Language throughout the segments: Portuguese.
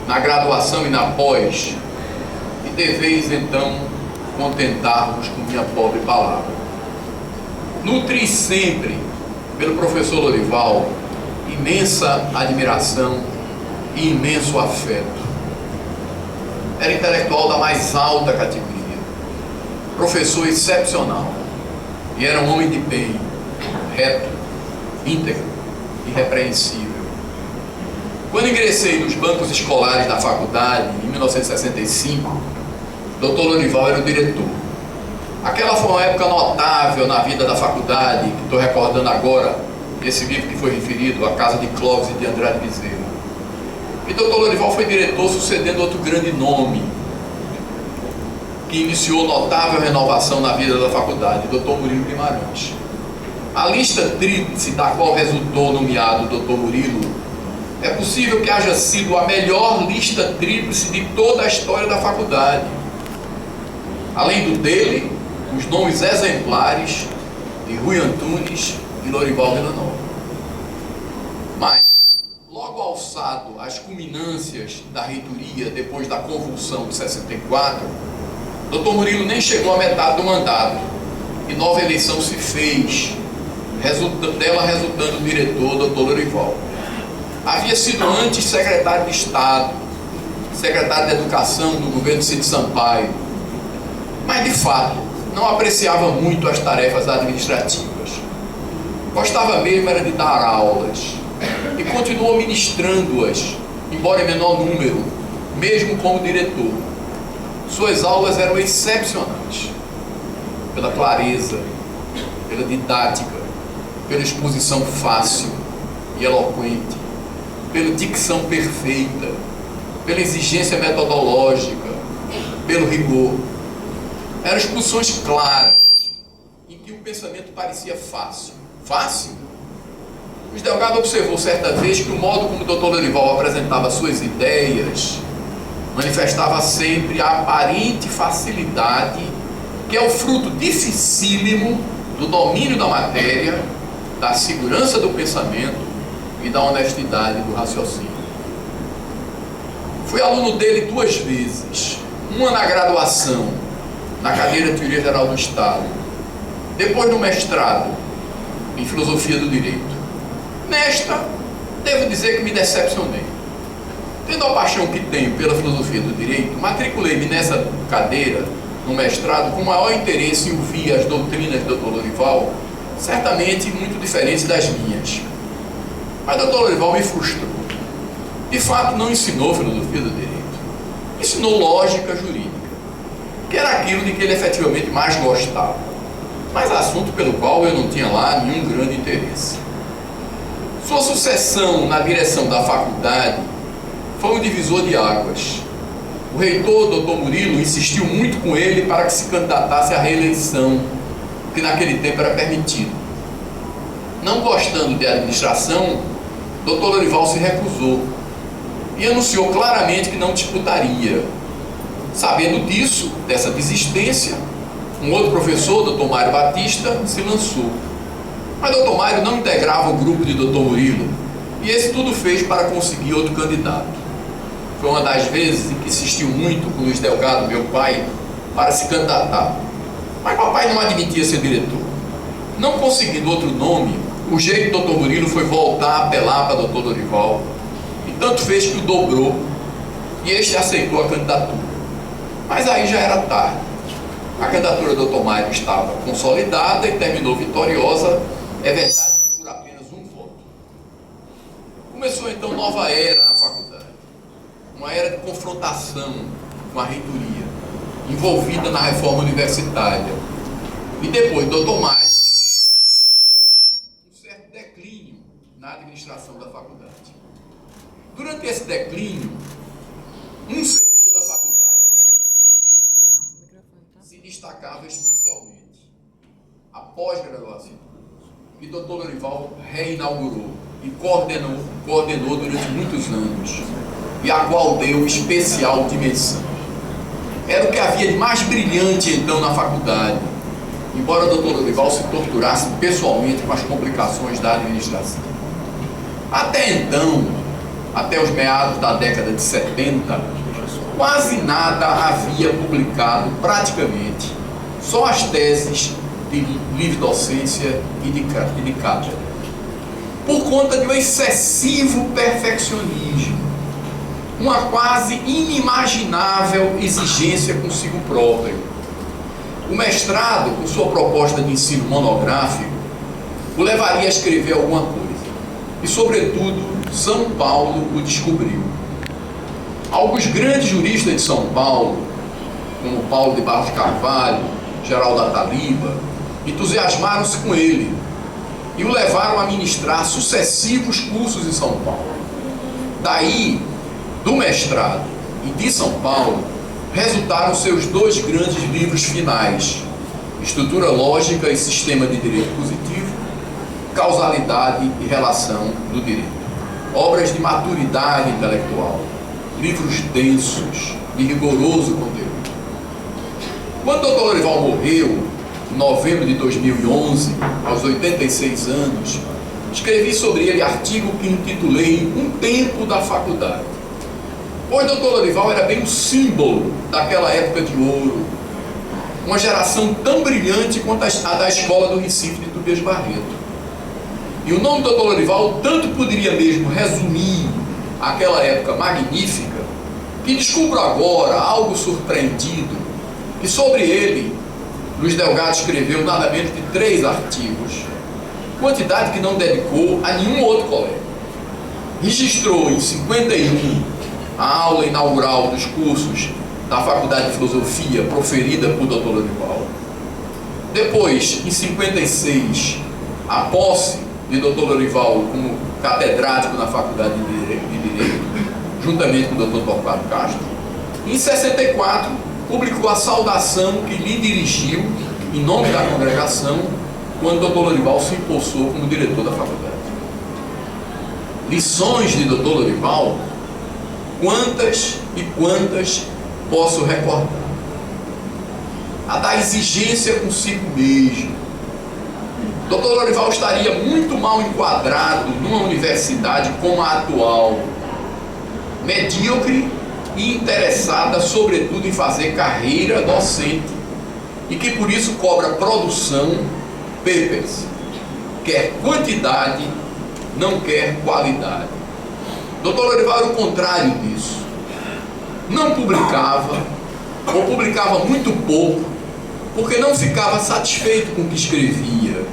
na graduação e na pós, e deveis então contentar-vos com minha pobre palavra. Nutri sempre, pelo professor Lorival, imensa admiração e imenso afeto. Era intelectual da mais alta categoria, professor excepcional, e era um homem de bem, reto, íntegro, irrepreensível. Quando ingressei nos bancos escolares da faculdade, em 1965, Dr. Lorival era o diretor. Aquela foi uma época notável na vida da faculdade, que estou recordando agora, esse livro que foi referido, A Casa de Clóvis e de Andrade Bezerra. E Dr. Lorival foi diretor, sucedendo outro grande nome, que iniciou notável renovação na vida da faculdade, Dr. Murilo Guimarães. A lista tríplice da qual resultou nomeado Dr. Murilo, é possível que haja sido a melhor lista tríplice de toda a história da faculdade. Além do dele, os nomes exemplares de Rui Antunes e Lorival Villanova. Mas, logo alçado às culminâncias da reitoria depois da convulsão de 64, Dr. Murilo nem chegou à metade do mandato e nova eleição se fez, dela resultando o diretor Dr. Lorival. Havia sido antes secretário de Estado, secretário de Educação do governo Cid Sampaio, mas de fato não apreciava muito as tarefas administrativas. Gostava mesmo era de dar aulas e continuou ministrando-as, embora em menor número, mesmo como diretor. Suas aulas eram excepcionais, pela clareza, pela didática, pela exposição fácil e eloquente, pela dicção perfeita, pela exigência metodológica, pelo rigor. Eram exposições claras, em que o pensamento parecia fácil. Fácil? O Delgado observou certa vez que o modo como o Dr. Lorival apresentava suas ideias manifestava sempre a aparente facilidade, que é o fruto dificílimo do domínio da matéria, da segurança do pensamento e da honestidade do raciocínio. Fui aluno dele 2 vezes, uma na graduação, na cadeira de Teoria Geral do Estado, depois no mestrado, em Filosofia do Direito. Nesta, devo dizer que me decepcionei. Tendo a paixão que tenho pela filosofia do direito, matriculei-me nessa cadeira, no mestrado, com maior interesse em ouvir as doutrinas do Dr. Lorival, certamente muito diferentes das minhas. Mas o Dr. Lorival me frustrou. De fato, não ensinou filosofia do direito. Ensinou lógica jurídica, que era aquilo de que ele efetivamente mais gostava, mas assunto pelo qual eu não tinha lá nenhum grande interesse. Sua sucessão na direção da faculdade foi um divisor de águas. O reitor, Dr. Murilo, insistiu muito com ele para que se candidatasse à reeleição, que naquele tempo era permitido. Não gostando de administração, Dr. Lorival se recusou e anunciou claramente que não disputaria. Sabendo disso, dessa desistência, um outro professor, Dr. Mário Batista, se lançou. Mas Dr. Mário não integrava o grupo de Dr. Murilo, e esse tudo fez para conseguir outro candidato. Foi uma das vezes em que insistiu muito com Luiz Delgado, meu pai, para se candidatar. Mas papai não admitia ser diretor. Não conseguindo outro nome, o jeito do Dr. Murilo foi voltar a apelar para Dr. Lorival, e tanto fez que o dobrou, e este aceitou a candidatura. Mas aí já era tarde. A candidatura do Dr. Mário estava consolidada e terminou vitoriosa, é verdade que por apenas um voto. Começou então nova era na faculdade, uma era de confrontação com a reitoria, envolvida na reforma universitária. E depois, Dr. Mário, um certo declínio na administração da faculdade. Durante esse declínio, um setor da faculdade se destacava especialmente: a pós-graduação, que Dr. Lorival reinaugurou e coordenou durante muitos anos, e a qual deu especial dimensão. Era o que havia de mais brilhante então na faculdade, embora o Dr. Lorival se torturasse pessoalmente com as complicações da administração. Até então, até os meados da década de 70, quase nada havia publicado praticamente, só as teses de livre docência e de cátedra, por conta de um excessivo perfeccionismo, uma quase inimaginável exigência consigo próprio. O mestrado, com sua proposta de ensino monográfico, o levaria a escrever alguma coisa. E, sobretudo, São Paulo o descobriu. Alguns grandes juristas de São Paulo, como Paulo de Barros Carvalho, Geraldo Ataliba, entusiasmaram-se com ele e o levaram a ministrar sucessivos cursos em São Paulo. Daí, do mestrado e de São Paulo, resultaram seus dois grandes livros finais: Estrutura Lógica e Sistema de Direito Positivo, Causalidade e Relação do Direito. Obras de maturidade intelectual, livros densos, de rigoroso conteúdo. Quando o Dr. Lorival morreu, em novembro de 2011, aos 86 anos, escrevi sobre ele artigo que intitulei Um Tempo da Faculdade. Pois Dr. Lorival era bem o símbolo daquela época de ouro, uma geração tão brilhante quanto a da escola do Recife de Tobias Barreto. E o nome do Dr. Lorival tanto poderia mesmo resumir aquela época magnífica, que descubro agora, algo surpreendido, que sobre ele Luiz Delgado escreveu nada menos de 3 artigos, quantidade que não dedicou a nenhum outro colega. Registrou em 51 a aula inaugural dos cursos da Faculdade de Filosofia proferida por Dr. Lorival. Depois, em 56, a posse de Dr. Lorival como catedrático na Faculdade de Direito, juntamente com o Dr. Torquato Castro. Em 64, publicou a saudação que lhe dirigiu, em nome da congregação, quando Dr. Lorival se impulsou como diretor da faculdade. Lições de Dr. Lorival, quantas e quantas posso recordar. A da exigência consigo mesmo. Dr. Lorival estaria muito mal enquadrado numa universidade como a atual, medíocre e interessada sobretudo em fazer carreira docente, e que por isso cobra produção, papers, quer quantidade, não quer qualidade. Dr. Lorival era o contrário disso. Não publicava, ou publicava muito pouco, porque não ficava satisfeito com o que escrevia.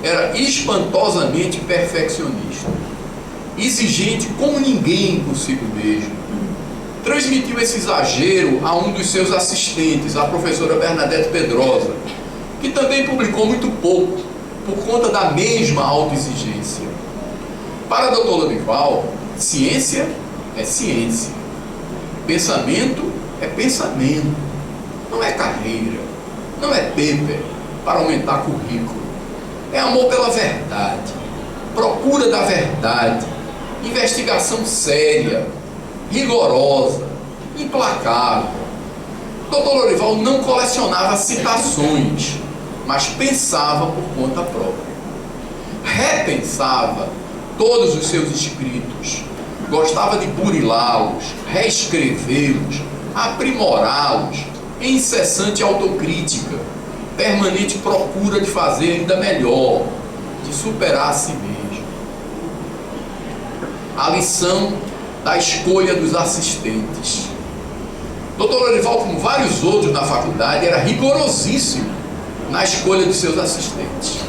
Era espantosamente perfeccionista, exigente como ninguém consigo mesmo. Transmitiu esse exagero a um dos seus assistentes, a professora Bernadette Pedrosa, que também publicou muito pouco, por conta da mesma autoexigência. Para Dr. Lorival, ciência é ciência, pensamento é pensamento, não é carreira, não é paper para aumentar currículo. É amor pela verdade, procura da verdade, investigação séria, rigorosa, implacável. Dr. Lorival não colecionava citações, mas pensava por conta própria. Repensava todos os seus escritos, gostava de burilá-los, reescrevê-los, aprimorá-los, em incessante autocrítica, permanente procura de fazer ainda melhor, de superar a si mesmo. A lição da escolha dos assistentes. Dr. Lorival, como vários outros na faculdade, era rigorosíssimo na escolha dos seus assistentes.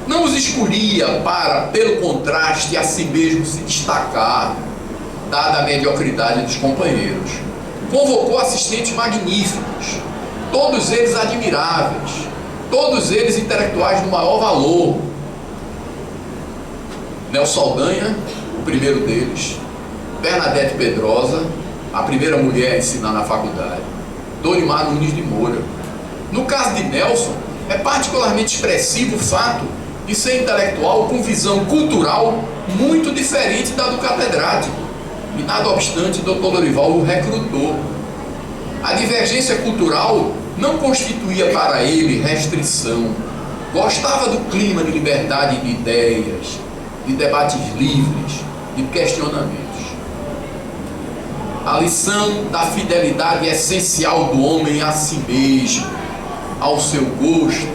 Não os escolhia para, pelo contraste, a si mesmo se destacar, dada a mediocridade dos companheiros. Convocou assistentes magníficos, todos eles admiráveis, todos eles intelectuais do maior valor. Nelson Saldanha, o primeiro deles, Bernadette Pedrosa, a primeira mulher a ensinar na faculdade, Dorimar Nunes de Moura. No caso de Nelson, é particularmente expressivo o fato de ser intelectual com visão cultural muito diferente da do catedrático, e nada obstante, Dr. Lorival o recrutou. A divergência cultural não constituía para ele restrição. Gostava do clima de liberdade de ideias, de debates livres, de questionamentos. A lição da fidelidade essencial do homem a si mesmo, ao seu gosto,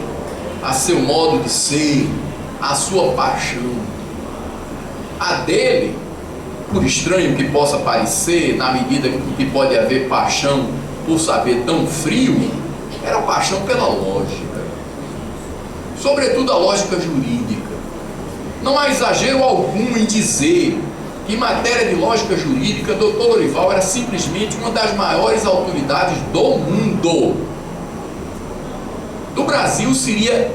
a seu modo de ser, a sua paixão. A dele, por estranho que possa parecer, na medida que pode haver paixão por saber tão frio, era paixão pela lógica, sobretudo a lógica jurídica. Não há exagero algum em dizer que, em matéria de lógica jurídica, Dr. Lorival era simplesmente uma das maiores autoridades do mundo. Do Brasil seria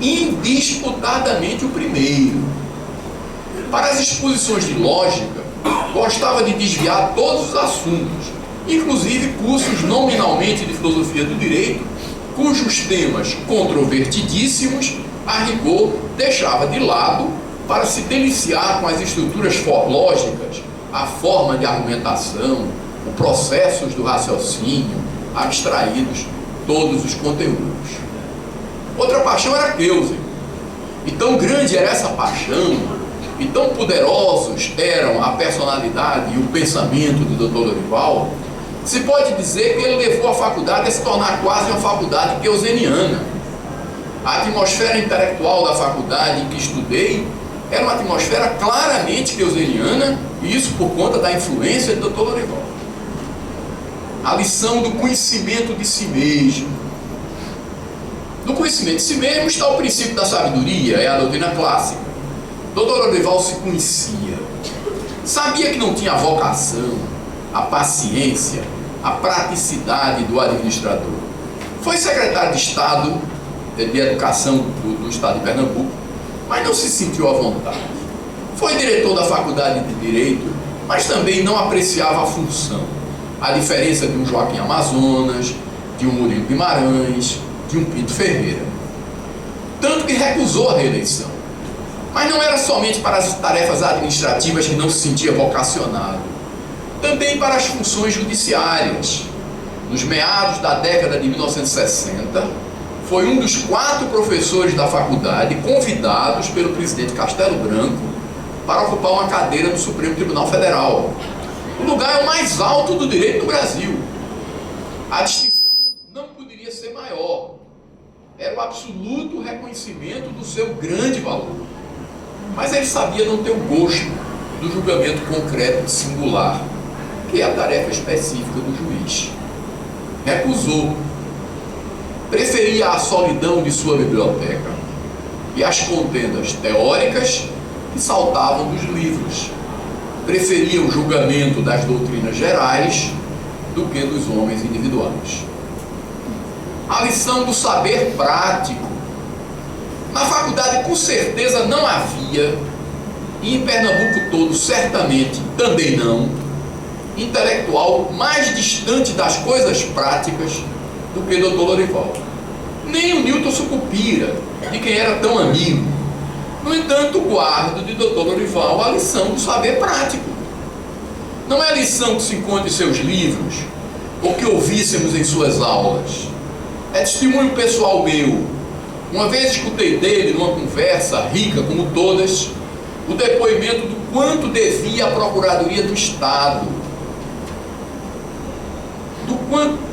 indisputadamente o primeiro. Para as exposições de lógica, gostava de desviar todos os assuntos, inclusive cursos nominalmente de filosofia do direito, cujos temas controvertidíssimos, a rigor, deixava de lado para se deliciar com as estruturas lógicas, a forma de argumentação, os processos do raciocínio, abstraídos todos os conteúdos. Outra paixão era Kelsen. E tão grande era essa paixão, e tão poderosos eram a personalidade e o pensamento do Dr. Lorival, se pode dizer que ele levou a faculdade a se tornar quase uma faculdade keuseniana. A atmosfera intelectual da faculdade em que estudei era uma atmosfera claramente keuseniana, e isso por conta da influência do Dr. Lorival. A lição do conhecimento de si mesmo. No conhecimento de si mesmo está o princípio da sabedoria, é a doutrina clássica. Dr. Lorival se conhecia, sabia que não tinha a vocação, a paciência, a praticidade do administrador. Foi secretário de Estado de Educação do Estado de Pernambuco, mas não se sentiu à vontade. Foi diretor da Faculdade de Direito, mas também não apreciava a função, a diferença de um Joaquim Amazonas, de um Murilo Guimarães, de um Pinto Ferreira. Tanto que recusou a reeleição. Mas não era somente para as tarefas administrativas que não se sentia vocacionado, também para as funções judiciárias. Nos meados da década de 1960, foi um dos 4 professores da faculdade convidados pelo presidente Castelo Branco para ocupar uma cadeira no Supremo Tribunal Federal. O lugar é o mais alto do direito do Brasil. A distinção não poderia ser maior. Era o absoluto reconhecimento do seu grande valor. Mas ele sabia não ter o gosto do julgamento concreto e singular, que é a tarefa específica do juiz. Recusou. Preferia a solidão de sua biblioteca e as contendas teóricas que saltavam dos livros. Preferia o julgamento das doutrinas gerais do que dos homens individuais. A lição do saber prático. Na faculdade, com certeza, não havia, e em Pernambuco todo, certamente, também não, intelectual mais distante das coisas práticas do que Dr. Lorival. Nem o Newton Sucupira, de quem era tão amigo. No entanto, guardo de Dr. Lorival a lição do saber prático. Não é a lição que se encontra em seus livros, ou que ouvíssemos em suas aulas. É testemunho pessoal meu. Uma vez escutei dele, numa conversa rica como todas, o depoimento do quanto devia a Procuradoria do Estado,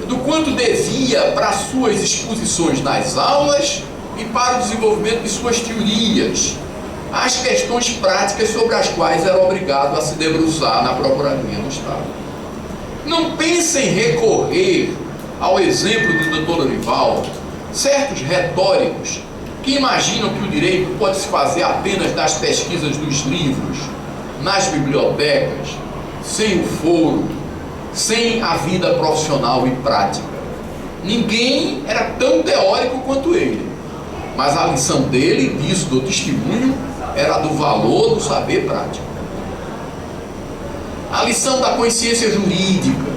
do quanto devia para suas exposições nas aulas e para o desenvolvimento de suas teorias, as questões práticas sobre as quais era obrigado a se debruçar na Procuradoria do Estado. Não pensem em recorrer ao exemplo do Dr. Lorival, certos retóricos que imaginam que o direito pode se fazer apenas das pesquisas dos livros, nas bibliotecas, sem o foro, sem a vida profissional e prática. Ninguém era tão teórico quanto ele, mas a lição dele, disso do testemunho, era do valor do saber prático. A lição da consciência jurídica.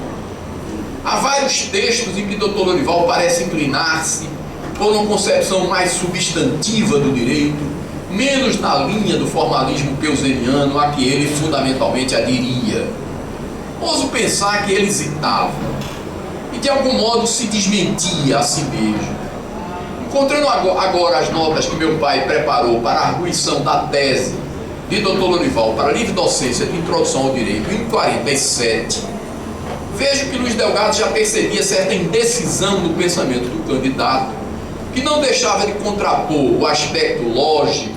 Há vários textos em que Dr. Lorival parece inclinar-se por uma concepção mais substantiva do direito, menos na linha do formalismo keuseniano a que ele fundamentalmente adiria. Ouso pensar que ele hesitava e de algum modo se desmentia a si mesmo. Encontrando agora as notas que meu pai preparou para a arguição da tese de Dr. Lorival para livre docência de introdução ao direito em 47, vejo que Luiz Delgado já percebia certa indecisão no pensamento do candidato, que não deixava de contrapor o aspecto lógico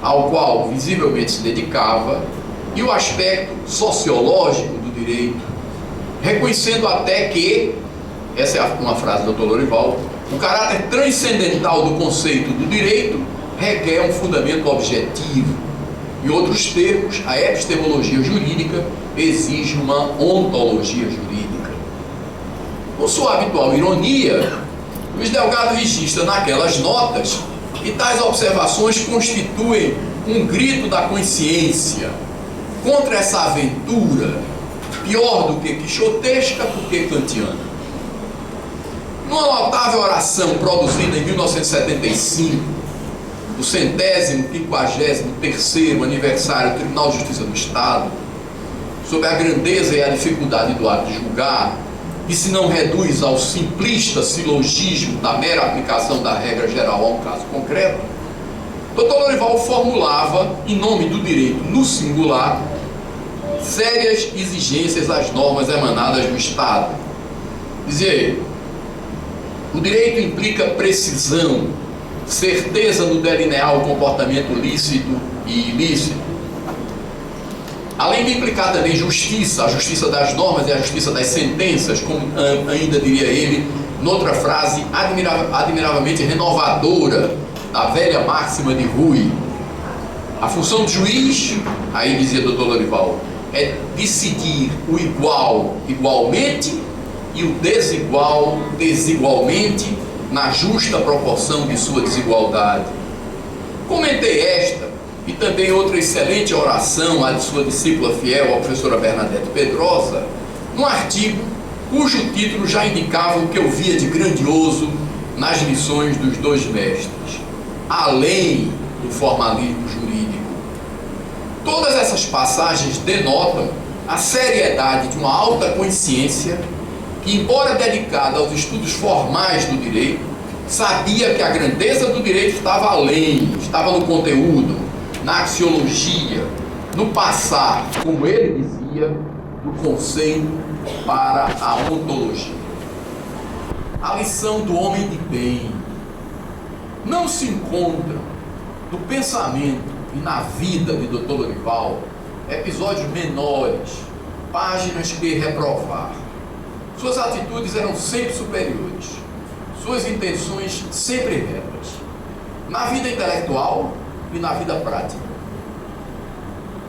ao qual visivelmente se dedicava e o aspecto sociológico do direito, reconhecendo até que, essa é uma frase do Dr. Lorival, o caráter transcendental do conceito do direito requer um fundamento objetivo. Em outros termos, a epistemologia jurídica exige uma ontologia jurídica. Com sua habitual ironia, Luiz Delgado registra naquelas notas que tais observações constituem um grito da consciência contra essa aventura, pior do que quixotesca, porque kantiana. Numa notável oração produzida em 1975, do 153º aniversário do Tribunal de Justiça do Estado, sobre a grandeza e a dificuldade do ato de julgar, que se não reduz ao simplista silogismo da mera aplicação da regra geral a um caso concreto, Dr. Lorival formulava, em nome do direito no singular, sérias exigências às normas emanadas do Estado. Dizia ele: o direito implica precisão, certeza no delinear o comportamento lícito e ilícito, além de implicar também justiça, a justiça das normas e a justiça das sentenças, como ainda diria ele, noutra frase admiravelmente renovadora da velha máxima de Rui. A função do juiz, aí dizia Dr. Lorival, é decidir o igual igualmente e o desigual desigualmente, na justa proporção de sua desigualdade. Comentei esta e também outra excelente oração, a de sua discípula fiel, a professora Bernadette Pedrosa, num artigo cujo título já indicava o que eu via de grandioso nas lições dos dois mestres: além do formalismo jurídico. Todas essas passagens denotam a seriedade de uma alta consciência que, embora dedicada aos estudos formais do direito, sabia que a grandeza do direito estava além, estava no conteúdo, na axiologia, no passar, como ele dizia, do conceito para a ontologia. A lição do homem de bem. Não se encontram no pensamento e na vida de Dr. Lorival episódios menores, páginas que reprovar. Suas atitudes eram sempre superiores, suas intenções sempre retas, na vida intelectual e na vida prática.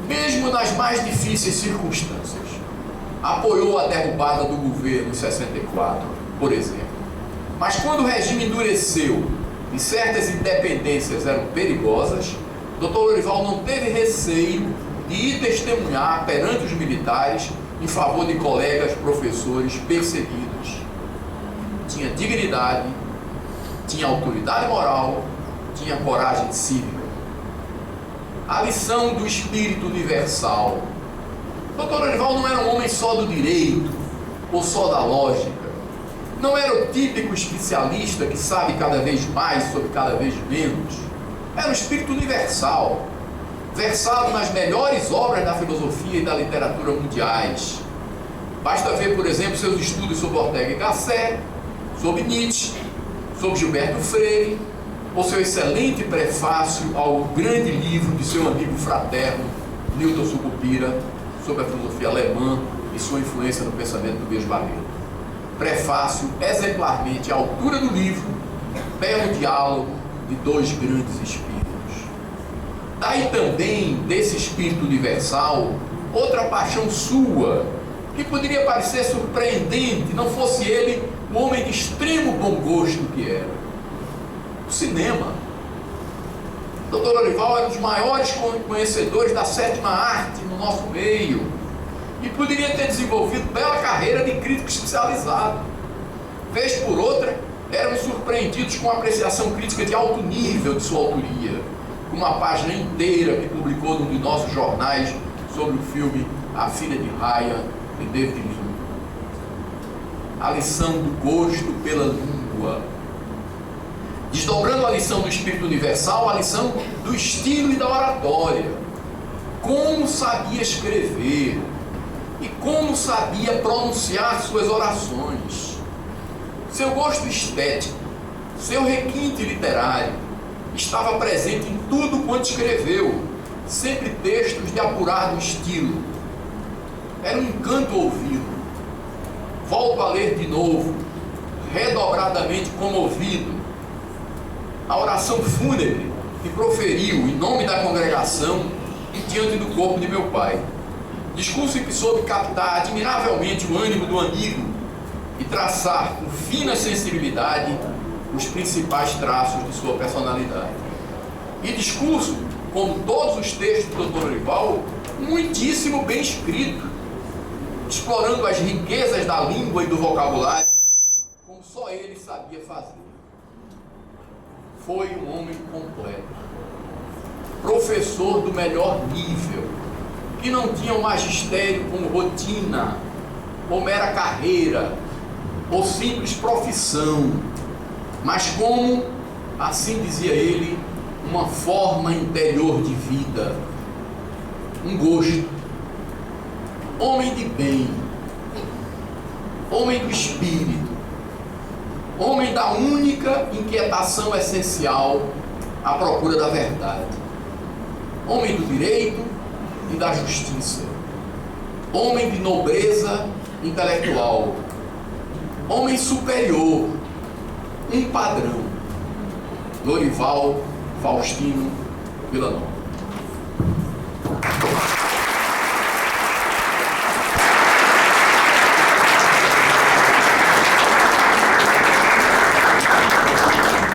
Mesmo nas mais difíceis circunstâncias, apoiou a derrubada do governo em 64, por exemplo. Mas quando o regime endureceu e certas independências eram perigosas, Dr. Lorival não teve receio de ir testemunhar perante os militares em favor de colegas professores perseguidos. Tinha dignidade, tinha autoridade moral, tinha coragem cívica. A lição do espírito universal. Dr. Lorival não era um homem só do direito ou só da lógica. Não era o típico especialista que sabe cada vez mais sobre cada vez menos. Era um espírito universal, versado nas melhores obras da filosofia e da literatura mundiais. Basta ver, por exemplo, seus estudos sobre Ortega y Gasset, sobre Nietzsche, sobre Gilberto Freire, ou seu excelente prefácio ao grande livro de seu amigo fraterno, Newton Sucupira, sobre a filosofia alemã e sua influência no pensamento do Burguês Barreto. Prefácio exemplarmente à altura do livro, belo diálogo de dois grandes espíritos. Daí também, desse espírito universal, outra paixão sua, que poderia parecer surpreendente, não fosse ele o homem de extremo bom gosto que era: o cinema. Dr. Lorival era um dos maiores conhecedores da sétima arte no nosso meio e poderia ter desenvolvido bela carreira de crítico especializado. Vez por outra, éramos surpreendidos com a apreciação crítica de alto nível de sua autoria, com uma página inteira que publicou num de nossos jornais sobre o filme A Filha de Ryan, de David Lean. A lição do gosto pela língua. Desdobrando a lição do espírito universal, a lição do estilo e da oratória. Como sabia escrever. E como sabia pronunciar suas orações. Seu gosto estético, seu requinte literário, estava presente em tudo quanto escreveu, sempre textos de apurado estilo. Era um encanto ouvi-lo. Volto a ler de novo, redobradamente comovido, a oração fúnebre que proferiu em nome da congregação diante do corpo de meu pai. Discurso em que soube captar admiravelmente o ânimo do amigo e traçar com fina sensibilidade os principais traços de sua personalidade. E discurso, como todos os textos do Dr. Lorival, muitíssimo bem escrito, explorando as riquezas da língua e do vocabulário, como só ele sabia fazer. Foi um homem completo, professor do melhor nível, que não tinha o magistério como rotina, ou mera carreira, ou simples profissão, mas como, assim dizia ele, uma forma interior de vida, um gosto. Homem de bem, homem do espírito, homem da única inquietação essencial à procura da verdade, homem do direito e da justiça, homem de nobreza intelectual, homem superior, um padrão. Lorival Faustino Villanova.